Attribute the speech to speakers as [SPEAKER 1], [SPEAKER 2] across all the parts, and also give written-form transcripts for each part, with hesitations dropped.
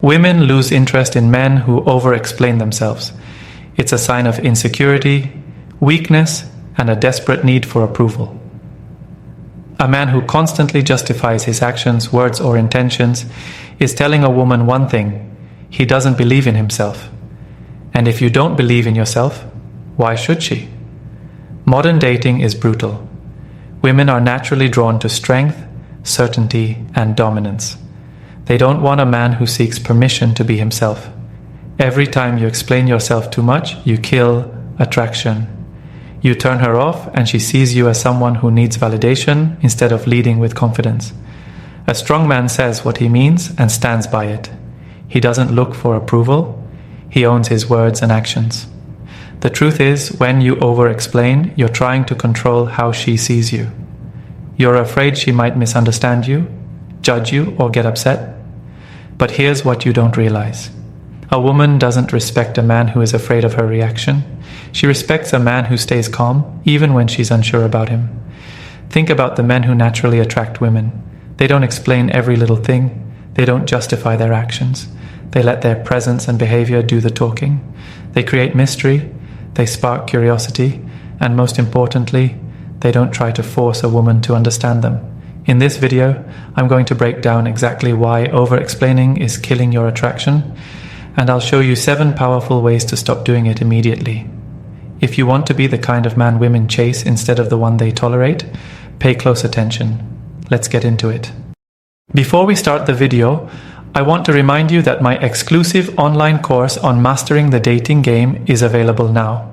[SPEAKER 1] Women lose interest in men who over-explain themselves. It's a sign of insecurity, weakness, and a desperate need for approval. A man who constantly justifies his actions, words, or intentions is telling a woman one thing: he doesn't believe in himself. And if you don't believe in yourself, why should she? Modern dating is brutal. Women are naturally drawn to strength, certainty, and dominance. They don't want a man who seeks permission to be himself. Every time you explain yourself too much, you kill attraction. You turn her off and she sees you as someone who needs validation instead of leading with confidence. A strong man says what he means and stands by it. He doesn't look for approval. He owns his words and actions. The truth is, when you over-explain, you're trying to control how she sees you. You're afraid she might misunderstand you, judge you, or get upset. But here's what you don't realize. A woman doesn't respect a man who is afraid of her reaction. She respects a man who stays calm, even when she's unsure about him. Think about the men who naturally attract women. They don't explain every little thing. They don't justify their actions. They let their presence and behavior do the talking. They create mystery. They spark curiosity. And most importantly, they don't try to force a woman to understand them. In this video, I'm going to break down exactly why over-explaining is killing your attraction, and I'll show you 7 powerful ways to stop doing it immediately. If you want to be the kind of man women chase instead of the one they tolerate, pay close attention. Let's get into it. Before we start the video, I want to remind you that my exclusive online course on mastering the dating game is available now.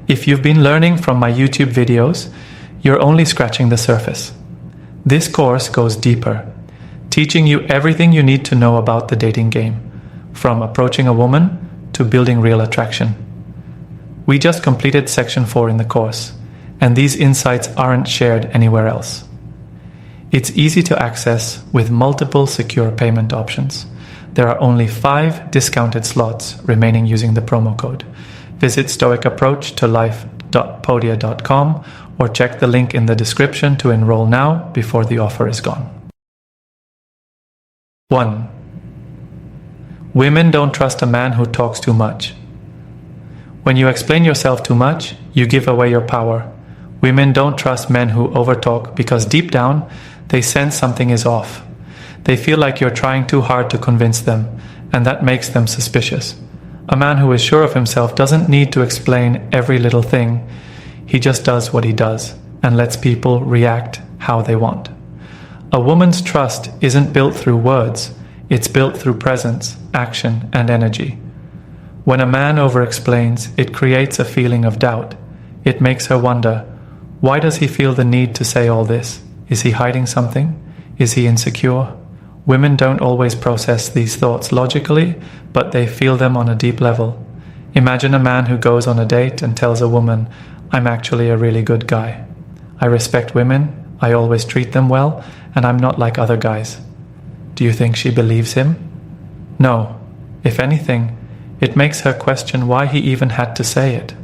[SPEAKER 1] If you've been learning from my YouTube videos, you're only scratching the surface. This course goes deeper, teaching you everything you need to know about the dating game, from approaching a woman to building real attraction. We just completed section 4 in the course, and these insights aren't shared anywhere else. It's easy to access with multiple secure payment options. There are only 5 discounted slots remaining using the promo code. Visit stoicapproachtolife.podia.com or check the link in the description to enroll now before the offer is gone. 1. Women don't trust a man who talks too much. When you explain yourself too much, you give away your power. Women don't trust men who overtalk because deep down, they sense something is off. They feel like you're trying too hard to convince them, and that makes them suspicious. A man who is sure of himself doesn't need to explain every little thing. He just does what he does and lets people react how they want. A woman's trust isn't built through words. It's built through presence, action, and energy. When a man over-explains, it creates a feeling of doubt. It makes her wonder, why does he feel the need to say all this? Is he hiding something? Is he insecure? Women don't always process these thoughts logically, but they feel them on a deep level. Imagine a man who goes on a date and tells a woman, "I'm actually a really good guy. I respect women, I always treat them well, and I'm not like other guys." Do you think she believes him? No. If anything, it makes her question why he even had to say it.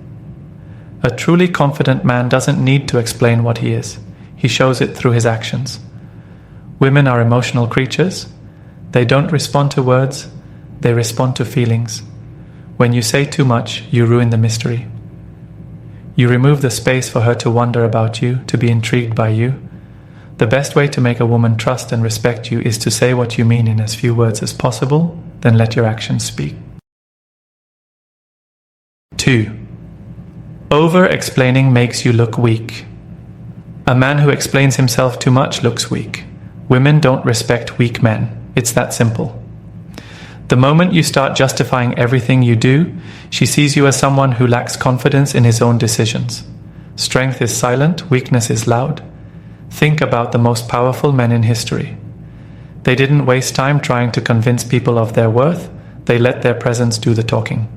[SPEAKER 1] A truly confident man doesn't need to explain what he is. He shows it through his actions. Women are emotional creatures. They don't respond to words, they respond to feelings. When you say too much, you ruin the mystery. You remove the space for her to wonder about you, to be intrigued by you. The best way to make a woman trust and respect you is to say what you mean in as few words as possible, then let your actions speak. 2. Over-explaining makes you look weak. A man who explains himself too much looks weak. Women don't respect weak men. It's that simple. The moment you start justifying everything you do, she sees you as someone who lacks confidence in his own decisions. Strength is silent, weakness is loud. Think about the most powerful men in history. They didn't waste time trying to convince people of their worth. They let their presence do the talking.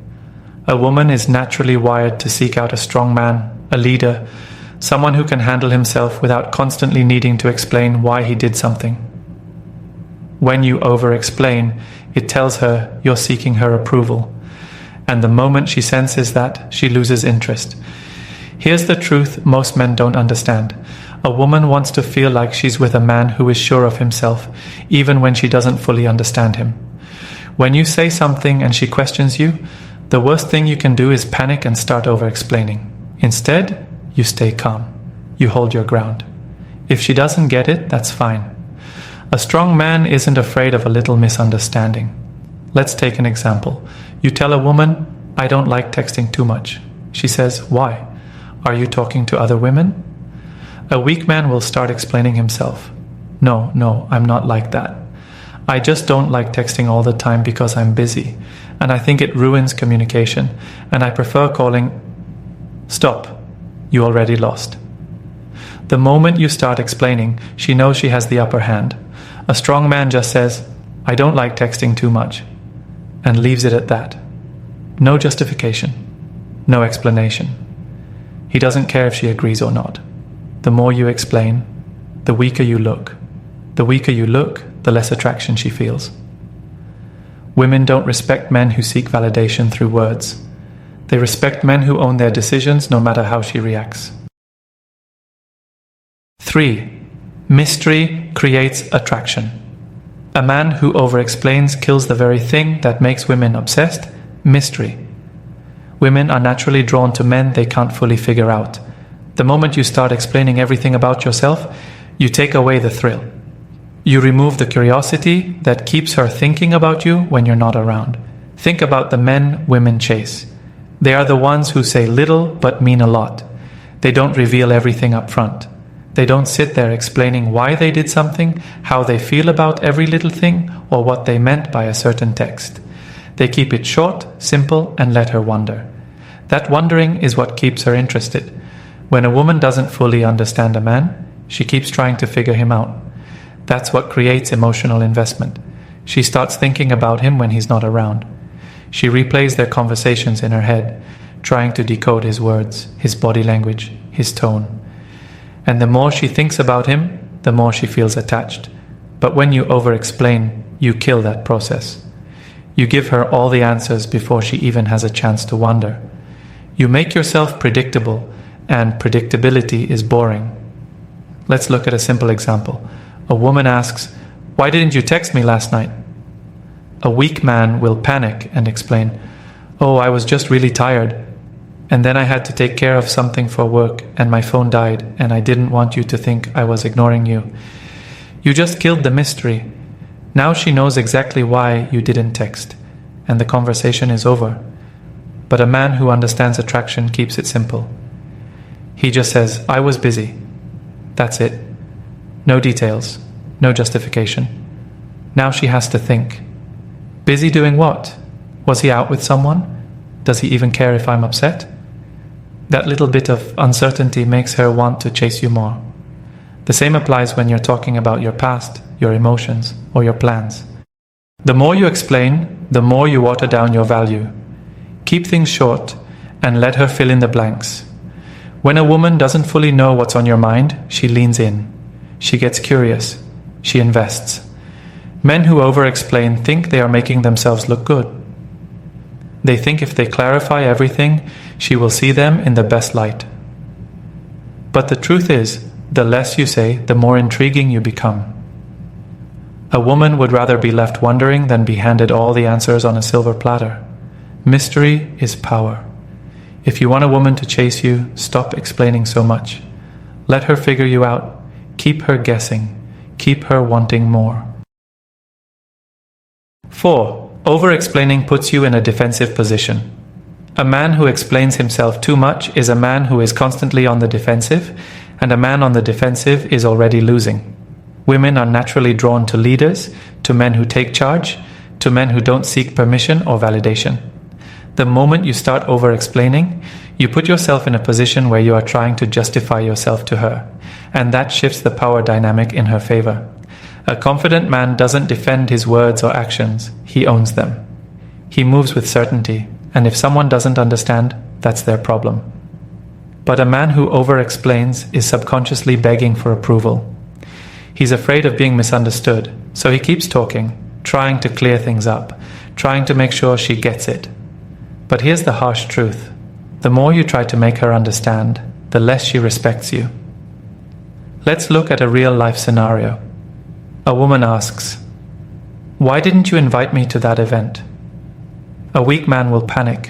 [SPEAKER 1] A woman is naturally wired to seek out a strong man, a leader, someone who can handle himself without constantly needing to explain why he did something. When you over-explain, it tells her you're seeking her approval. And the moment she senses that, she loses interest. Here's the truth most men don't understand. A woman wants to feel like she's with a man who is sure of himself, even when she doesn't fully understand him. When you say something and she questions you, the worst thing you can do is panic and start over-explaining. Instead, you stay calm. You hold your ground. If she doesn't get it, that's fine. A strong man isn't afraid of a little misunderstanding. Let's take an example. You tell a woman, "I don't like texting too much." She says, "Why? Are you talking to other women?" A weak man will start explaining himself. No, I'm not like that. I just don't like texting all the time because I'm busy, and I think it ruins communication, and I prefer calling. Stop. You already lost. The moment you start explaining, she knows she has the upper hand. A strong man just says, "I don't like texting too much," and leaves it at that. No justification. No explanation. He doesn't care if she agrees or not. The more you explain, the weaker you look. The weaker you look, the less attraction she feels. Women don't respect men who seek validation through words. They respect men who own their decisions no matter how she reacts. 3. Mystery creates attraction. A man who over-explains kills the very thing that makes women obsessed: mystery. Women are naturally drawn to men they can't fully figure out. The moment you start explaining everything about yourself, you take away the thrill. You remove the curiosity that keeps her thinking about you when you're not around. Think about the men women chase. They are the ones who say little but mean a lot. They don't reveal everything up front. They don't sit there explaining why they did something, how they feel about every little thing, or what they meant by a certain text. They keep it short, simple, and let her wonder. That wondering is what keeps her interested. When a woman doesn't fully understand a man, she keeps trying to figure him out. That's what creates emotional investment. She starts thinking about him when he's not around. She replays their conversations in her head, trying to decode his words, his body language, his tone. And the more she thinks about him, the more she feels attached. But when you over-explain, you kill that process. You give her all the answers before she even has a chance to wonder. You make yourself predictable, and predictability is boring. Let's look at a simple example. A woman asks, "Why didn't you text me last night?" A weak man will panic and explain, "Oh, I was just really tired. And then I had to take care of something for work, and my phone died, and I didn't want you to think I was ignoring you." You just killed the mystery. Now she knows exactly why you didn't text, and the conversation is over. But a man who understands attraction keeps it simple. He just says, "I was busy." That's it. No details, no justification. Now she has to think. Busy doing what? Was he out with someone? Does he even care if I'm upset? That little bit of uncertainty makes her want to chase you more. The same applies when you're talking about your past, your emotions, or your plans. The more you explain, the more you water down your value. Keep things short and let her fill in the blanks. When a woman doesn't fully know what's on your mind, she leans in. She gets curious. She invests. Men who over-explain think they are making themselves look good. They think if they clarify everything, she will see them in the best light. But the truth is, the less you say, the more intriguing you become. A woman would rather be left wondering than be handed all the answers on a silver platter. Mystery is power. If you want a woman to chase you, stop explaining so much. Let her figure you out. Keep her guessing. Keep her wanting more. 4. Over-explaining puts you in a defensive position. A man who explains himself too much is a man who is constantly on the defensive, and a man on the defensive is already losing. Women are naturally drawn to leaders, to men who take charge, to men who don't seek permission or validation. The moment you start over-explaining, you put yourself in a position where you are trying to justify yourself to her, and that shifts the power dynamic in her favor. A confident man doesn't defend his words or actions, he owns them. He moves with certainty, and if someone doesn't understand, that's their problem. But a man who over-explains is subconsciously begging for approval. He's afraid of being misunderstood, so he keeps talking, trying to clear things up, trying to make sure she gets it. But here's the harsh truth. The more you try to make her understand, the less she respects you. Let's look at a real-life scenario. A woman asks, Why didn't you invite me to that event? A weak man will panic.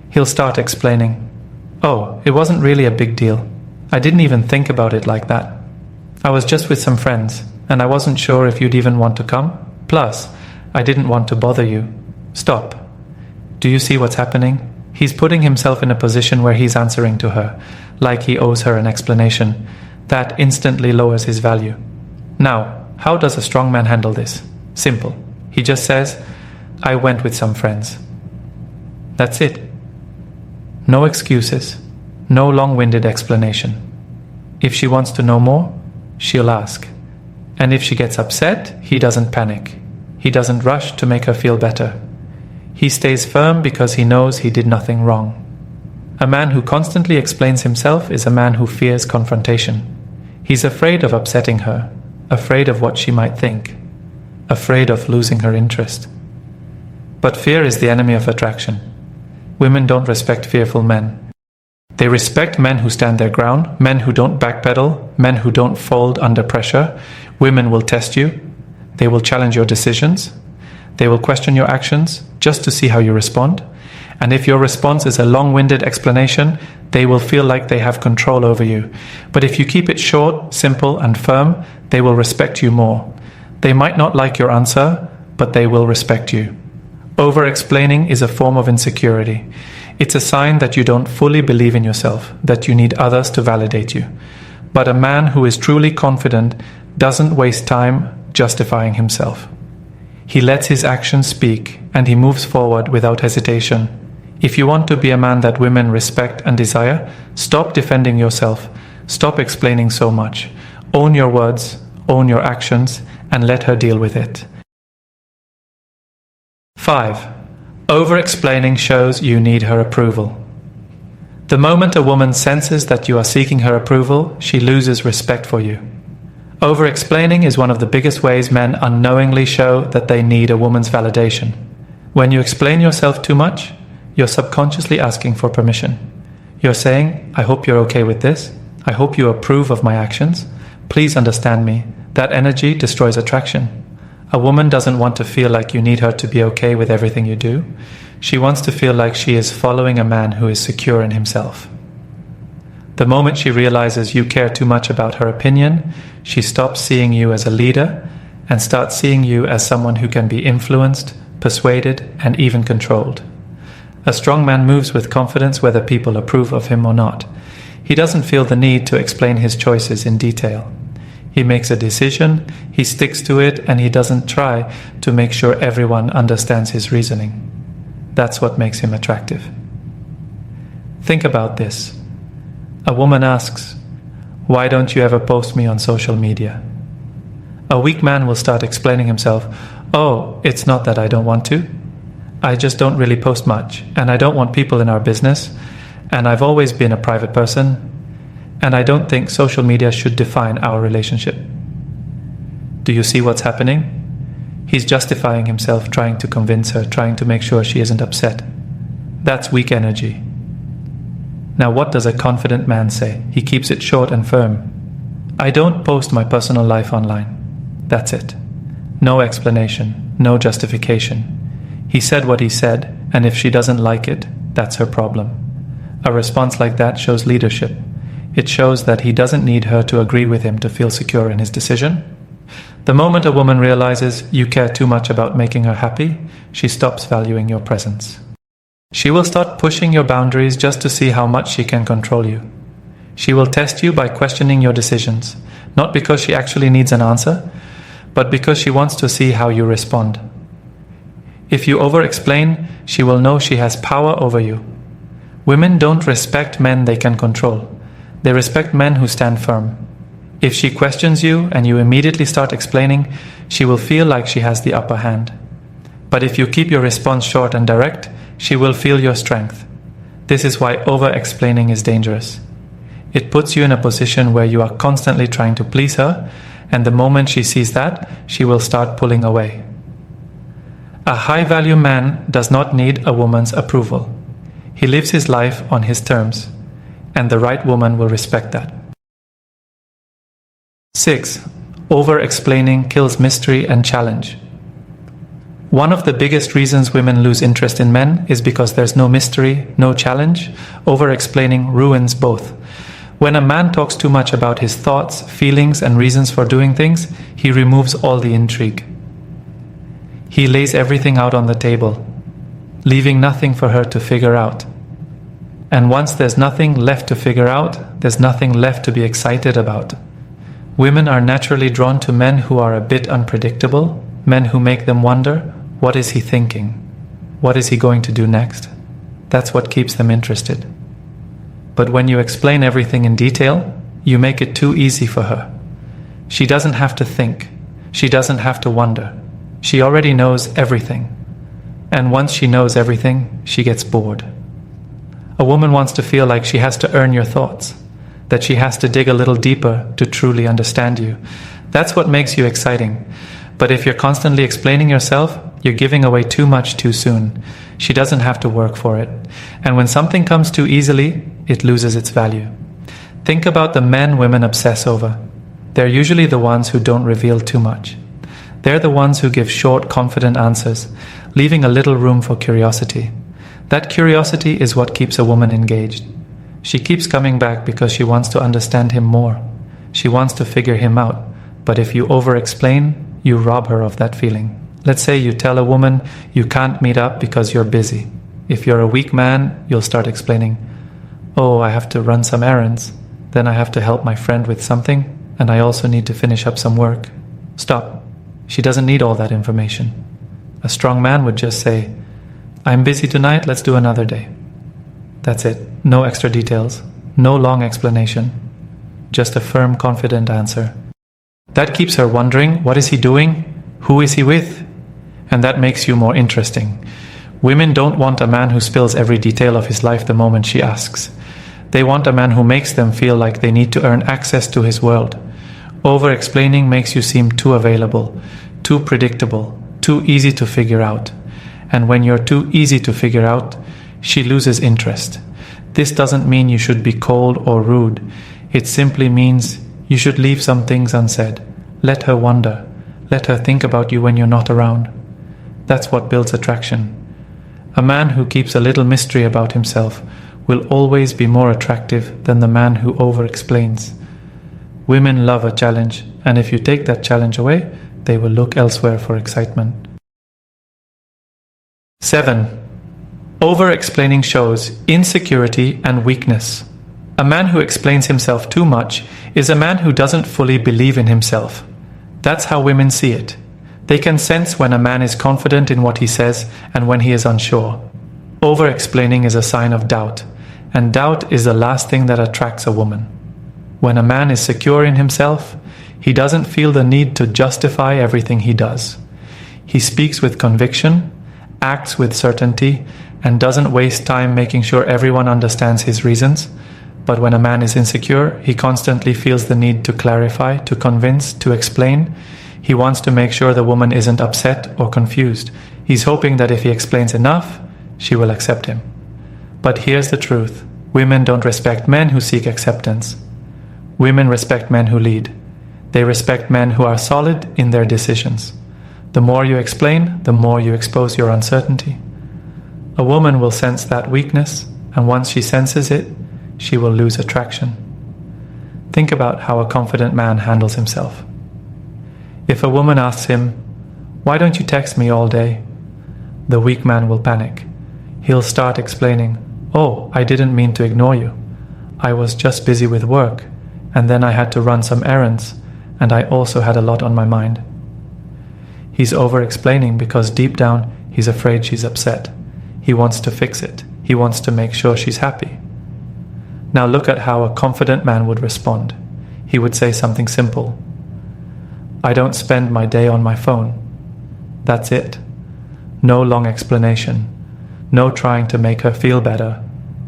[SPEAKER 1] He'll start explaining, "Oh, it wasn't really a big deal. I didn't even think about it like that. I was just with some friends, and I wasn't sure if you'd even want to come. Plus, I didn't want to bother you." Stop. Do you see what's happening? He's putting himself in a position where he's answering to her, like he owes her an explanation. That instantly lowers his value. Now, how does a strong man handle this? Simple. He just says, "I went with some friends." That's it. No excuses, no long-winded explanation. If she wants to know more, she'll ask. And if she gets upset, he doesn't panic. He doesn't rush to make her feel better. He stays firm because he knows he did nothing wrong. A man who constantly explains himself is a man who fears confrontation. He's afraid of upsetting her, afraid of what she might think, afraid of losing her interest. But fear is the enemy of attraction. Women don't respect fearful men. They respect men who stand their ground, men who don't backpedal, men who don't fold under pressure. Women will test you. They will challenge your decisions. They will question your actions just to see how you respond. And if your response is a long-winded explanation, they will feel like they have control over you. But if you keep it short, simple, and firm, they will respect you more. They might not like your answer, but they will respect you. Over-explaining is a form of insecurity. It's a sign that you don't fully believe in yourself, that you need others to validate you. But a man who is truly confident doesn't waste time justifying himself. He lets his actions speak, and he moves forward without hesitation. If you want to be a man that women respect and desire, stop defending yourself. Stop explaining so much. Own your words, own your actions, and let her deal with it. 5. Over-explaining shows you need her approval. The moment a woman senses that you are seeking her approval, she loses respect for you. Over-explaining is one of the biggest ways men unknowingly show that they need a woman's validation. When you explain yourself too much, you're subconsciously asking for permission. You're saying, "I hope you're okay with this. I hope you approve of my actions. Please understand me." That energy destroys attraction. A woman doesn't want to feel like you need her to be okay with everything you do. She wants to feel like she is following a man who is secure in himself. The moment she realizes you care too much about her opinion, she stops seeing you as a leader and starts seeing you as someone who can be influenced, persuaded, and even controlled. A strong man moves with confidence whether people approve of him or not. He doesn't feel the need to explain his choices in detail. He makes a decision, he sticks to it, and he doesn't try to make sure everyone understands his reasoning. That's what makes him attractive. Think about this. A woman asks, "Why don't you ever post me on social media?" A weak man will start explaining himself, "Oh, it's not that I don't want to. I just don't really post much, and I don't want people in our business, and I've always been a private person, and I don't think social media should define our relationship." Do you see what's happening? He's justifying himself, trying to convince her, trying to make sure she isn't upset. That's weak energy. Now, what does a confident man say? He keeps it short and firm. "I don't post my personal life online." That's it. No explanation, no justification. He said what he said, and if she doesn't like it, that's her problem. A response like that shows leadership. It shows that he doesn't need her to agree with him to feel secure in his decision. The moment a woman realizes you care too much about making her happy, she stops valuing your presence. She will start pushing your boundaries just to see how much she can control you. She will test you by questioning your decisions, not because she actually needs an answer, but because she wants to see how you respond. If you over-explain, she will know she has power over you. Women don't respect men they can control. They respect men who stand firm. If she questions you and you immediately start explaining, she will feel like she has the upper hand. But if you keep your response short and direct, she will feel your strength. This is why over-explaining is dangerous. It puts you in a position where you are constantly trying to please her, and the moment she sees that, she will start pulling away. A high-value man does not need a woman's approval. He lives his life on his terms, and the right woman will respect that. 6. Over-explaining kills mystery and challenge. One of the biggest reasons women lose interest in men is because there's no mystery, no challenge. Over-explaining ruins both. When a man talks too much about his thoughts, feelings, and reasons for doing things, he removes all the intrigue. He lays everything out on the table, leaving nothing for her to figure out. And once there's nothing left to figure out, there's nothing left to be excited about. Women are naturally drawn to men who are a bit unpredictable, men who make them wonder, what is he thinking? What is he going to do next? That's what keeps them interested. But when you explain everything in detail, you make it too easy for her. She doesn't have to think. She doesn't have to wonder. She already knows everything. And once she knows everything, she gets bored. A woman wants to feel like she has to earn your thoughts, that she has to dig a little deeper to truly understand you. That's what makes you exciting. But if you're constantly explaining yourself, you're giving away too much too soon. She doesn't have to work for it. And when something comes too easily, it loses its value. Think about the men women obsess over. They're usually the ones who don't reveal too much. They're the ones who give short, confident answers, leaving a little room for curiosity. That curiosity is what keeps a woman engaged. She keeps coming back because she wants to understand him more. She wants to figure him out. But if you over-explain, you rob her of that feeling. Let's say you tell a woman you can't meet up because you're busy. If you're a weak man, you'll start explaining, "Oh, I have to run some errands. Then I have to help my friend with something, and I also need to finish up some work." Stop. She doesn't need all that information. A strong man would just say, "I'm busy tonight, let's do another day." That's it. No extra details. No long explanation. Just a firm, confident answer. That keeps her wondering, what is he doing? Who is he with? And that makes you more interesting. Women don't want a man who spills every detail of his life the moment she asks. They want a man who makes them feel like they need to earn access to his world. Over-explaining makes you seem too available, too predictable, too easy to figure out. And when you're too easy to figure out, she loses interest. This doesn't mean you should be cold or rude. It simply means you should leave some things unsaid. Let her wonder. Let her think about you when you're not around. That's what builds attraction. A man who keeps a little mystery about himself will always be more attractive than the man who over-explains. Women love a challenge, and if you take that challenge away, they will look elsewhere for excitement. 7. Over-explaining shows insecurity and weakness. A man who explains himself too much is a man who doesn't fully believe in himself. That's how women see it. They can sense when a man is confident in what he says and when he is unsure. Over-explaining is a sign of doubt, and doubt is the last thing that attracts a woman. When a man is secure in himself, he doesn't feel the need to justify everything he does. He speaks with conviction, acts with certainty, and doesn't waste time making sure everyone understands his reasons. But when a man is insecure, he constantly feels the need to clarify, to convince, to explain. He wants to make sure the woman isn't upset or confused. He's hoping that if he explains enough, she will accept him. But here's the truth. Women don't respect men who seek acceptance. Women respect men who lead. They respect men who are solid in their decisions. The more you explain, the more you expose your uncertainty. A woman will sense that weakness, and once she senses it, she will lose attraction. Think about how a confident man handles himself. If a woman asks him, "Why don't you text me all day?" the weak man will panic. He'll start explaining, "Oh, I didn't mean to ignore you. I was just busy with work, and then I had to run some errands, and I also had a lot on my mind." He's over-explaining because deep down he's afraid she's upset. He wants to fix it. He wants to make sure she's happy. Now look at how a confident man would respond. He would say something simple. "I don't spend my day on my phone." That's it. No long explanation. No trying to make her feel better.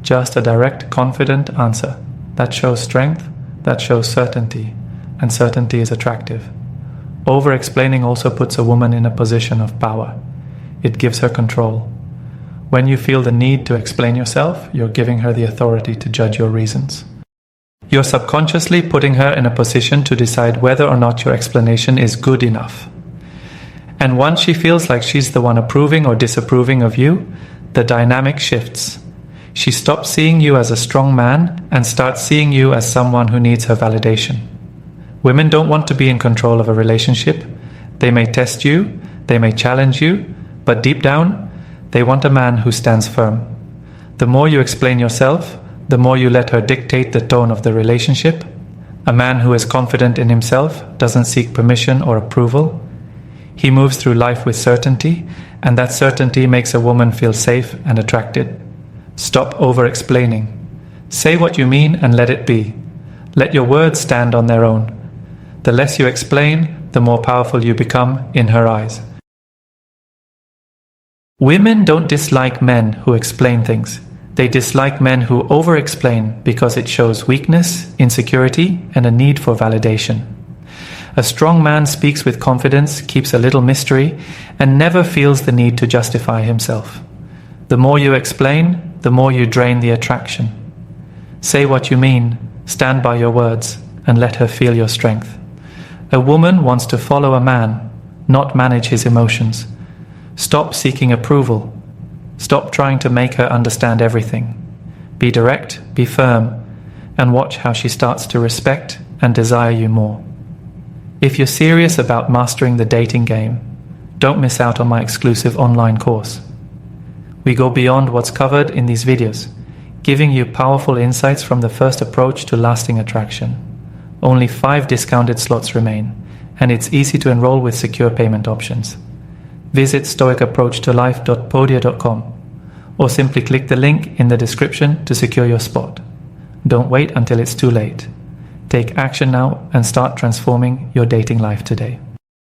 [SPEAKER 1] Just a direct, confident answer. That shows strength, that shows certainty, and certainty is attractive. Over-explaining also puts a woman in a position of power. It gives her control. When you feel the need to explain yourself, you're giving her the authority to judge your reasons. You're subconsciously putting her in a position to decide whether or not your explanation is good enough. And once she feels like she's the one approving or disapproving of you, the dynamic shifts. She stops seeing you as a strong man and starts seeing you as someone who needs her validation. Women don't want to be in control of a relationship. They may test you, they may challenge you, but deep down, they want a man who stands firm. The more you explain yourself, the more you let her dictate the tone of the relationship. A man who is confident in himself doesn't seek permission or approval. He moves through life with certainty, and that certainty makes a woman feel safe and attracted. Stop over-explaining. Say what you mean and let it be. Let your words stand on their own. The less you explain, the more powerful you become in her eyes. Women don't dislike men who explain things. They dislike men who over-explain because it shows weakness, insecurity, and a need for validation. A strong man speaks with confidence, keeps a little mystery, and never feels the need to justify himself. The more you explain, the more you drain the attraction. Say what you mean, stand by your words, and let her feel your strength. A woman wants to follow a man, not manage his emotions. Stop seeking approval. Stop trying to make her understand everything. Be direct, be firm, and watch how she starts to respect and desire you more. If you're serious about mastering the dating game, don't miss out on my exclusive online course. We go beyond what's covered in these videos, giving you powerful insights from the first approach to lasting attraction. Only 5 discounted slots remain, and it's easy to enroll with secure payment options. Visit stoicapproachtolife.podia.com or simply click the link in the description to secure your spot. Don't wait until it's too late. Take action now and start transforming your dating life today.